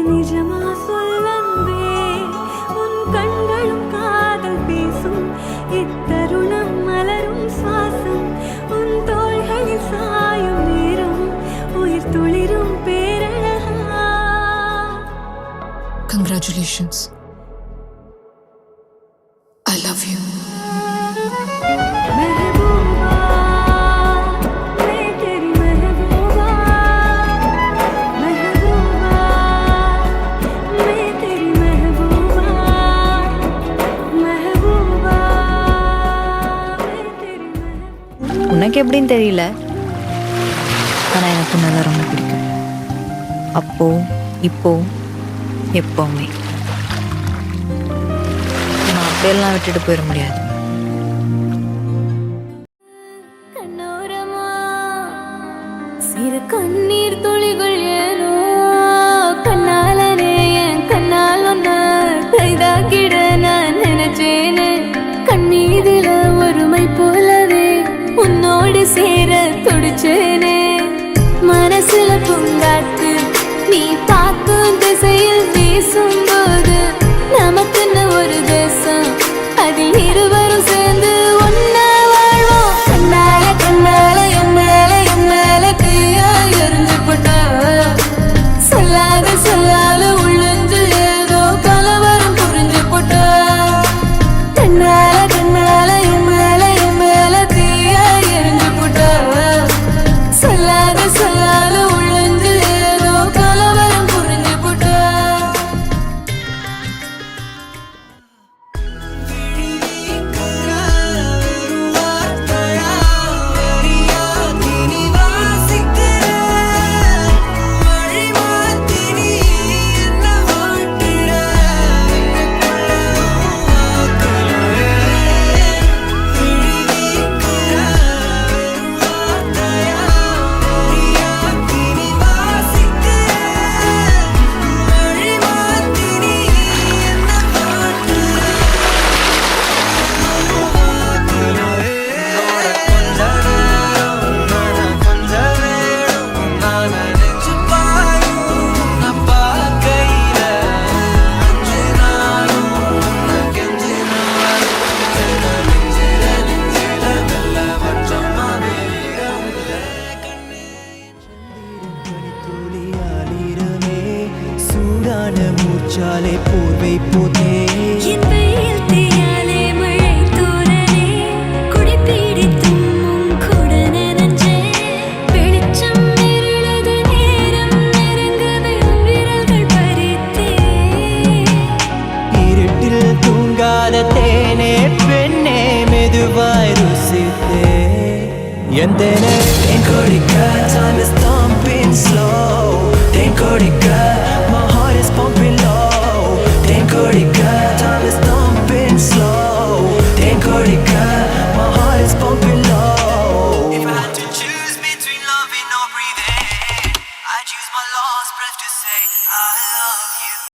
நிஜமா சொல்லன்பே உன் கண்களும் காதல் பேசும் இத்தருணம் மலரும் சுவாசம் உன் தோள்களில் சாயும் நேரம் உயிர் துளிரும் பேரழகா. Congratulations. I love you. உனக்கு எப்படின்னு தெரியல, ஆனால் எனக்கு உன்னதான் ரொம்ப பிடிக்கும். அப்போ இப்போ எப்போவுமே நான் அப்படியெல்லாம் விட்டுட்டு போயிட முடியாது. சிறு கண்ணீர் துளிகள் ஏனோ கண்ணாலனே என் கண்ணால் ஒன்ன கைதாக்கிட நான் நினைச்சேனே. கண்ணீதில ஒருமை போலவே உன்னோடு சேர துடிச்சேனே. மனசுல பூங்காத்து நீ பார்க்கும் திசையில் வீசும்போது நமக்குன்னு ஒரு தேசம் அதில் இருவரும் சேர்ந்து ஒன்னா வாழ்வோம். கண்ணால கண்ணால என் மேல தீயா எரிஞ்சு போட்டா சொல்லாத சொல்லாத உள்ளுந்து ஏதோ கலவரம் புரிஞ்சு போட்டா. கண்ணால கண்ணால என் மேல தீயா எரிஞ்சு போட்டா சொல்லாத சொல்லாத உள்ளுந்து ஏதோ கலவரம் புரிஞ்சு போட்டா. மூச்சாலே போர்வை போதே என் வெயில் தீயாலே மழை தூரலே குடிப்பிடித்தும் கூட நனைஞ்சே. வெளிச்சம் இருளது நேரம் நெருங்கவே உன் விரல்கள் பறித்தே. இருட்டில் தூங்காத தேனே பெண்ணே மெதுவாய் ருசித்தே. என் தேனே தேன் கொடிக்க time is thumping slow. Than கொடிக்க